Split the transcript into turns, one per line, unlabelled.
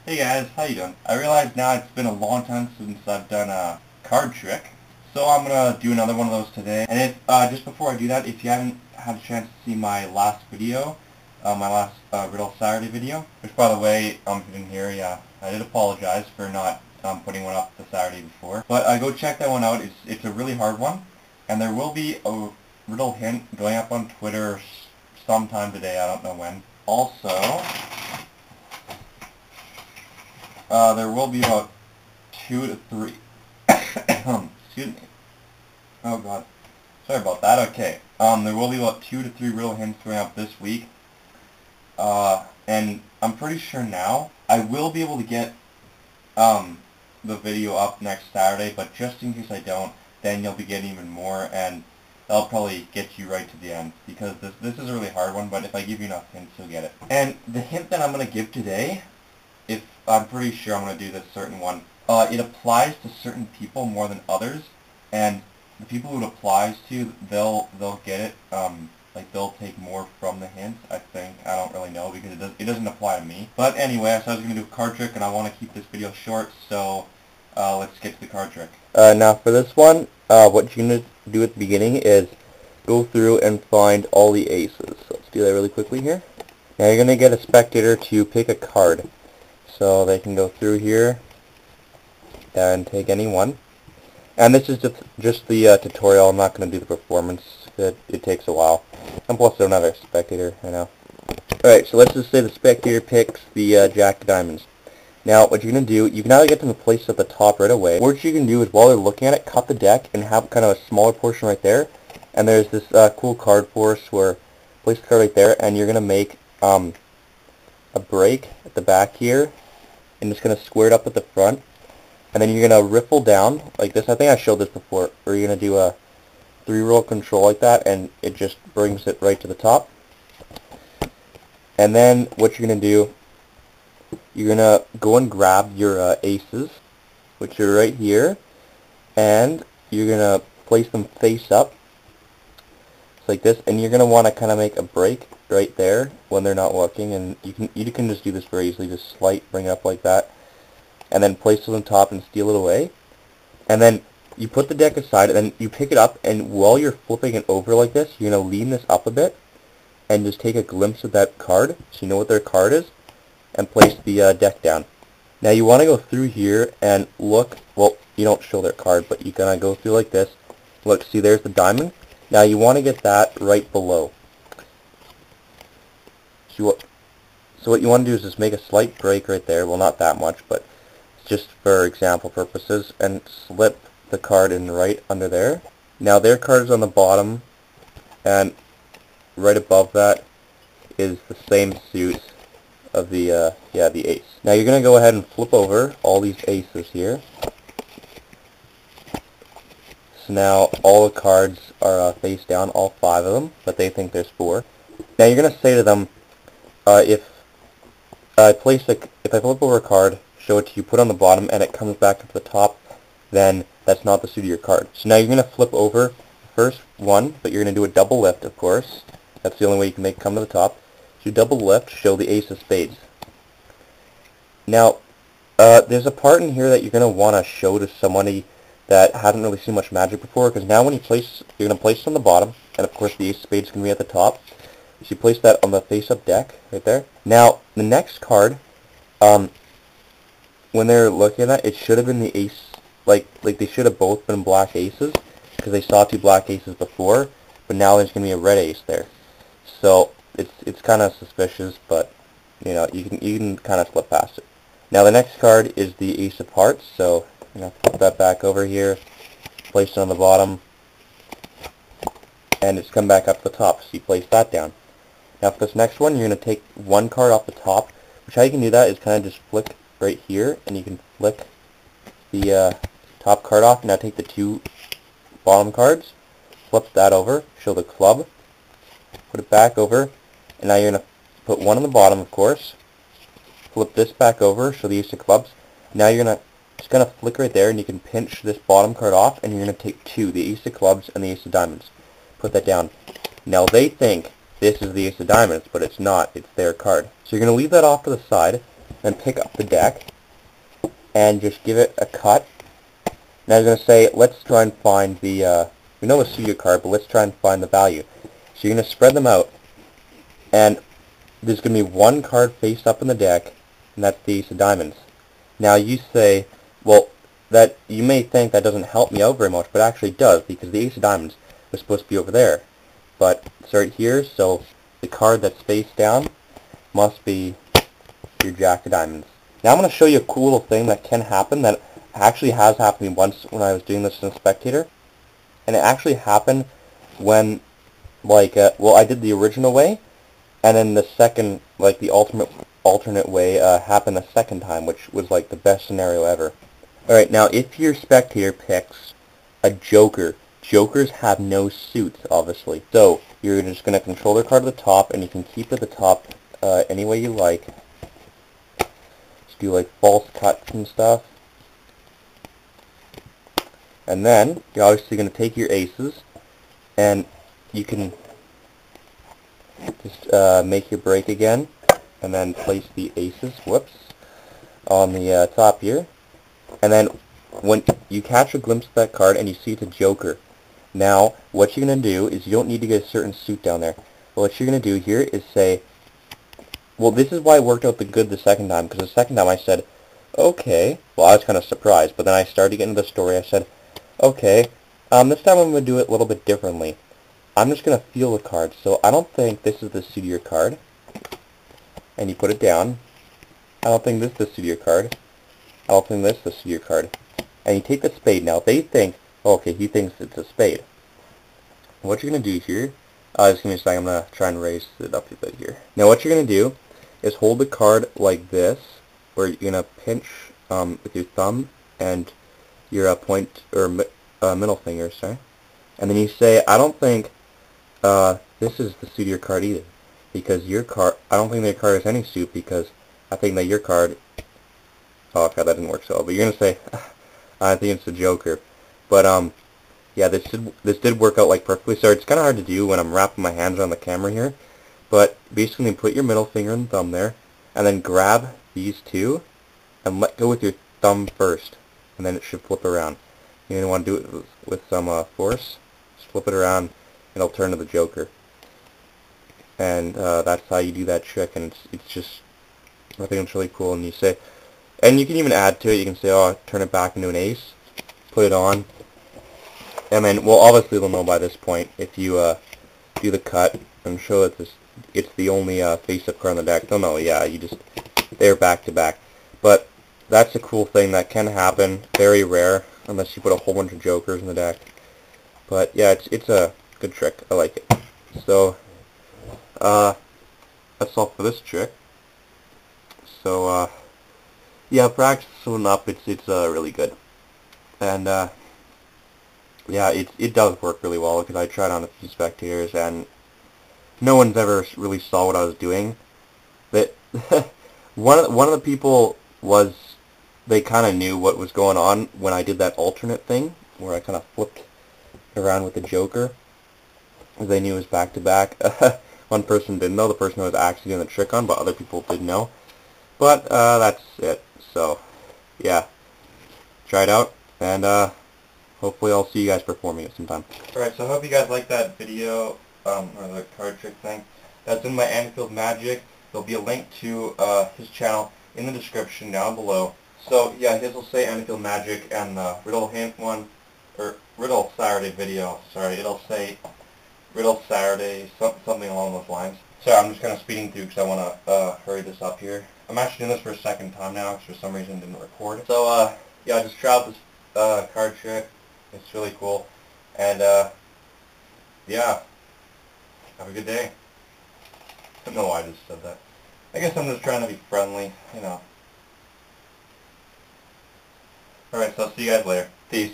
Hey guys, how you doing? I realize now it's been a long time since I've done a card trick, so I'm gonna do another one of those today. And if just before I do that, if you haven't had a chance to see my last video, my last Riddle Saturday video, which by the way, if you didn't hear, yeah, I did apologize for not putting one up the Saturday before. But go check that one out. It's a really hard one, and there will be a riddle hint going up on Twitter sometime today. I don't know when. Also, there will be about 2 to 3. Excuse me. Oh god. Sorry about that. Okay. There will be about 2 to 3 riddle hints going up this week. And I'm pretty sure now I will be able to get the video up next Saturday, but just in case I don't, then you'll be getting even more, and that'll probably get you right to the end, because this is a really hard one, but if I give you enough hints, you'll get it. And the hint that I'm going to give today, if I'm pretty sure I'm going to do this certain one, it applies to certain people more than others, and the people who it applies to, they'll get it, like they'll take more from the hints, I think. I don't really know, because it doesn't apply to me. But anyway, I said I was going to do a card trick, and I want to keep this video short, so let's get to the card trick.
Now for this one, what you're going to do at the beginning is go through and find all the aces. So let's do that really quickly here. Now you're going to get a spectator to pick a card. So they can go through here and take any one. And this is just the tutorial. I'm not going to do the performance. It takes a while. And plus I don't have a spectator right now. Alright, so let's just say the spectator picks the Jack of Diamonds. Now, what you're going to do, you can either get them to place at the top right away, or what you can do is, while they're looking at it, cut the deck and have kind of a smaller portion right there. And there's this cool card for us where, place the card right there, and you're going to make a break at the back here, and just going to square it up at the front. And then you're going to riffle down, like this. I think I showed this before, where you're going to do a 3-roll control like that, and it just brings it right to the top. And then, what you're going to do, you're going to go and grab your aces, which are right here, and you're going to place them face up, just like this, and you're going to want to kind of make a break right there when they're not looking, and you can just do this very easily, just bring it up like that, and then place it on top and steal it away. And then you put the deck aside, and then you pick it up, and while you're flipping it over like this, you're going to lean this up a bit, and just take a glimpse of that card, so you know what their card is, and place the deck down. Now you want to go through here and look, well, you don't show their card, but you kind of go through like this. Look, see, there's the diamond. Now you want to get that right below. So what you want to do is just make a slight break right there, well, not that much, but just for example purposes, and slip the card in right under there. Now their card is on the bottom, and right above that is the same suit of the ace. Now you're going to go ahead and flip over all these aces here. So now all the cards are face down, all 5 of them, but they think there's 4. Now you're going to say to them, if I flip over a card, show it to you, put on the bottom, and it comes back up to the top, then that's not the suit of your card. So now you're going to flip over the first one, but you're going to do a double lift, of course. That's the only way you can make it come to the top. So you double lift, show the ace of spades. Now, there's a part in here that you're going to want to show to somebody that hasn't really seen much Magic before, because now when you're going to place it on the bottom, and of course the ace of spades is going to be at the top. So you place that on the face-up deck, right there. Now, the next card, when they're looking at that, it should have been the ace, like they should have both been black aces, because they saw 2 black aces before, but now there's going to be a red ace there. So it's kind of suspicious, but you know, you can kind of slip past it. Now the next card is the ace of hearts, so I'm going to flip that back over here, place it on the bottom, and it's come back up to the top, so you place that down. Now for this next one, you're going to take one card off the top, which how you can do that is kind of just flick right here, and you can flick the top card off. Now take the 2 bottom cards, flip that over, show the club, put it back over, and now you're going to put one on the bottom, of course, flip this back over, show the ace of clubs. Now you're just going to flick right there, and you can pinch this bottom card off, and you're going to take 2, the ace of clubs and the ace of diamonds. Put that down. Now they think this is the ace of diamonds, but it's not. It's their card. So you're going to leave that off to the side, then pick up the deck, and just give it a cut. Now I'm going to say, let's try and find the, we know the studio card, but let's try and find the value. So you're going to spread them out, and there's going to be one card face up in the deck, and that's the ace of diamonds. Now you say, well, that you may think that doesn't help me out very much, but it actually does, because the ace of diamonds was supposed to be over there. But it's right here, so the card that's face down must be your jack of diamonds. Now I'm going to show you a cool little thing that can happen that actually has happened to me once when I was doing this in Spectator. And it actually happened when, like, well, I did the original way, and then the second, like, the alternate way happened the second time, which was, like, the best scenario ever. Alright, now if your Spectator picks a joker, jokers have no suits, obviously. So, you're just going to control their card at the top, and you can keep it at the top any way you like. Just do, like, false cuts and stuff. And then, you're obviously going to take your aces, and you can just make your break again, and then place the aces, whoops, on the top here. And then, when you catch a glimpse of that card and you see it's a joker, now, what you're going to do is you don't need to get a certain suit down there. What you're going to do here is say, well, this is why it worked out good the second time, because the second time I said, okay, well, I was kind of surprised, but then I started getting into the story. I said, okay, this time I'm going to do it a little bit differently. I'm just going to feel the card, so I don't think this is the suit of your card. And you put it down. I don't think this is the suit of your card. I don't think this is the suit of your card. And you take the spade. Now, they think, okay, he thinks it's a spade. What you're going to do here, just give me a second, I'm going to try and raise it up a bit here. Now, what you're going to do is hold the card like this, where you're going to pinch with your thumb and your middle finger, sorry. And then you say, I don't think this is the suit of your card either, because your card, I don't think that card has any suit, because I think that your card, oh, okay, that didn't work so well, but you're going to say, I think it's the joker. But, yeah, this did work out, like, perfectly. Sorry, it's kind of hard to do when I'm wrapping my hands around the camera here. But, basically, put your middle finger and thumb there, and then grab these two, and let go with your thumb first, and then it should flip around. You're going to want to do it with some force. Just flip it around, and it'll turn to the joker. And, that's how you do that trick, and it's just, I think it's really cool. And you say, and you can even add to it. You can say, oh, turn it back into an ace, put it on. And then, well, obviously they'll know by this point if you do the cut and show that it's the only face-up card on the deck. They'll know, yeah, they're back-to-back. But that's a cool thing that can happen. Very rare, unless you put a whole bunch of jokers in the deck. But yeah, it's a good trick. I like it. So, that's all for this trick. So, yeah, practicing up, it's really good. And, yeah, it does work really well, because I tried on a few Spectators, and no one's ever really saw what I was doing. But one of the people was, they kind of knew what was going on when I did that alternate thing, where I kind of flipped around with the joker. They knew it was back-to-back. One person didn't know, the person I was actually doing the trick on, but other people did know. But, that's it. So, yeah. Try it out, and, hopefully I'll see you guys performing it sometime. Alright, so I hope you guys liked that video, or the card trick thing. That's in my Anfield Magic. There'll be a link to his channel in the description down below. So yeah, his will say Anfield Magic, and the Riddle Hint one, or Riddle Saturday video, sorry, it'll say Riddle Saturday, something along those lines. Sorry, I'm just kind of speeding through because I want to hurry this up here. I'm actually doing this for a second time now, because for some reason it didn't record. So yeah, I just tried this card trick. It's really cool. And, yeah. Have a good day. I don't know why I just said that. I guess I'm just trying to be friendly, you know. Alright, so I'll see you guys later. Peace.